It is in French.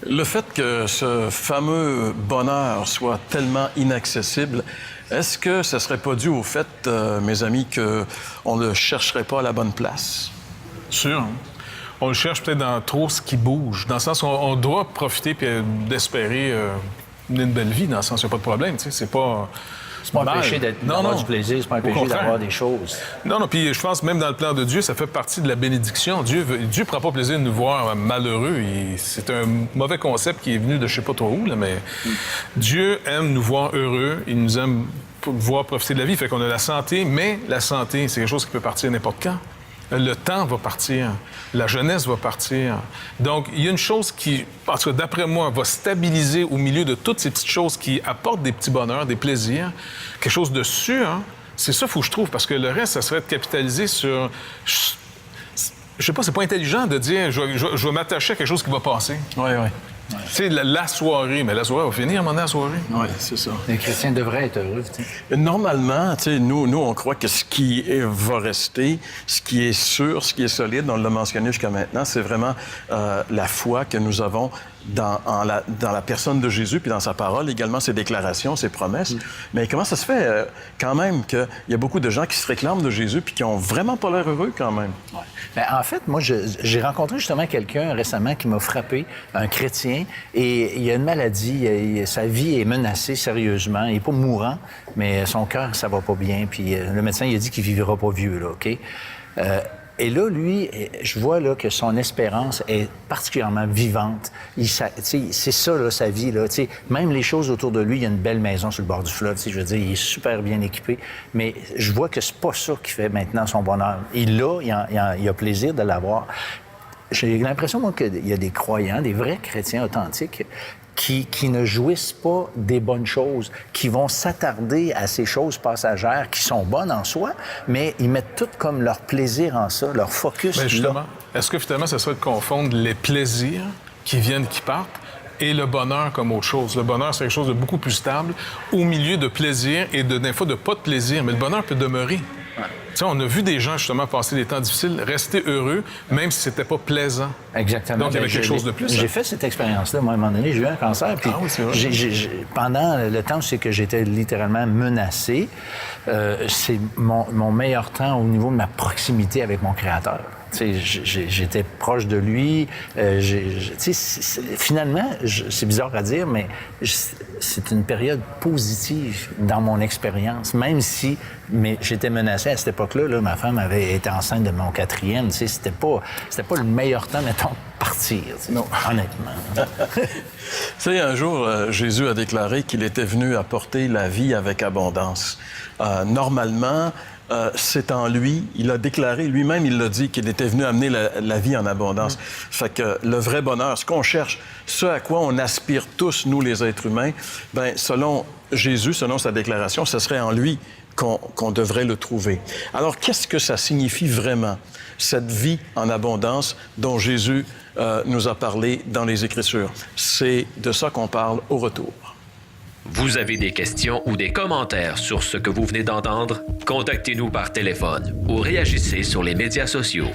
Le fait que ce fameux bonheur soit tellement inaccessible, est-ce que ce serait pas dû au fait, mes amis, qu'on ne le chercherait pas à la bonne place? Sûr. Hein? On le cherche peut-être dans trop ce qui bouge, dans le sens où on doit profiter puis d'espérer une belle vie, dans le sens où il n'y a pas de problème, tu sais, c'est pas... C'est pas un péché d'avoir du plaisir, c'est pas un péché d'avoir des choses. Non, puis je pense même dans le plan de Dieu, ça fait partie de la bénédiction. Dieu prend pas plaisir de nous voir malheureux. C'est un mauvais concept qui est venu de je sais pas trop où, là, mais Dieu aime nous voir heureux, il nous aime voir profiter de la vie. Fait qu'on a la santé, mais la santé, c'est quelque chose qui peut partir n'importe quand. Le temps va partir, la jeunesse va partir. Donc, il y a une chose qui, en tout cas, d'après moi, va stabiliser au milieu de toutes ces petites choses qui apportent des petits bonheurs, des plaisirs, quelque chose de sûr. Hein? C'est ça, faut que je trouve, parce que le reste, ça serait de capitaliser sur... Je sais pas, c'est pas intelligent de dire je vais m'attacher à quelque chose qui va passer. Oui. Tu sais, la soirée, mais la soirée va finir à un moment donné, la soirée. Oui, c'est ça. Les chrétiens devraient être heureux, tu sais. Normalement, tu sais, nous, on croit que ce qui va rester, ce qui est sûr, ce qui est solide, on l'a mentionné jusqu'à maintenant, c'est vraiment la foi que nous avons dans la personne de Jésus, puis dans sa parole, également ses déclarations, ses promesses. Mais comment ça se fait, quand même, qu'il y a beaucoup de gens qui se réclament de Jésus puis qui ont vraiment pas l'air heureux, quand même? Ouais. Bien, en fait, moi, j'ai rencontré justement quelqu'un récemment qui m'a frappé, un chrétien, et il a une maladie, sa vie est menacée sérieusement. Il n'est pas mourant, mais son cœur, ça va pas bien, puis le médecin, il a dit qu'il vivra pas vieux, là, OK? Et là, lui, je vois là, que son espérance est particulièrement vivante. C'est ça, là, sa vie. Là, même les choses autour de lui, il y a une belle maison sur le bord du fleuve. Je veux dire, il est super bien équipé. Mais je vois que c'est pas ça qui fait maintenant son bonheur. Il a plaisir de l'avoir. J'ai l'impression, moi, qu'il y a des croyants, des vrais chrétiens authentiques, qui ne jouissent pas des bonnes choses, qui vont s'attarder à ces choses passagères qui sont bonnes en soi, mais ils mettent tout comme leur plaisir en ça, leur focus Mais justement, là. est-ce que finalement, ça serait de confondre les plaisirs qui viennent, qui partent, et le bonheur comme autre chose? Le bonheur, c'est quelque chose de beaucoup plus stable, au milieu de plaisir et des fois de pas de plaisir, mais le bonheur peut demeurer. Ouais. Tu sais, on a vu des gens, justement, passer des temps difficiles, rester heureux, même si c'était pas plaisant. Exactement. Donc, il y avait quelque chose de plus. J'ai fait cette expérience-là. Moi, à un moment donné, j'ai eu un cancer. Puis oui, c'est vrai. pendant le temps, c'est que j'étais littéralement menacé. C'est mon meilleur temps au niveau de ma proximité avec mon Créateur. J'étais proche de lui. Finalement, c'est bizarre à dire, mais c'est une période positive dans mon expérience, même si j'étais menacé à cette époque-là. Là, ma femme avait été enceinte de mon 4e. C'était pas le meilleur temps, mettons, de partir. Non. Honnêtement. Tu sais, un jour, Jésus a déclaré qu'il était venu apporter la vie avec abondance. Normalement, c'est en lui, il a déclaré, lui-même, il l'a dit, qu'il était venu amener la vie en abondance. Fait que le vrai bonheur, ce qu'on cherche, ce à quoi on aspire tous, nous, les êtres humains, bien, selon Jésus, selon sa déclaration, ce serait en lui qu'on devrait le trouver. Alors, qu'est-ce que ça signifie vraiment, cette vie en abondance dont Jésus nous a parlé dans les Écritures? C'est de ça qu'on parle au retour. Vous avez des questions ou des commentaires sur ce que vous venez d'entendre? Contactez-nous par téléphone ou réagissez sur les médias sociaux.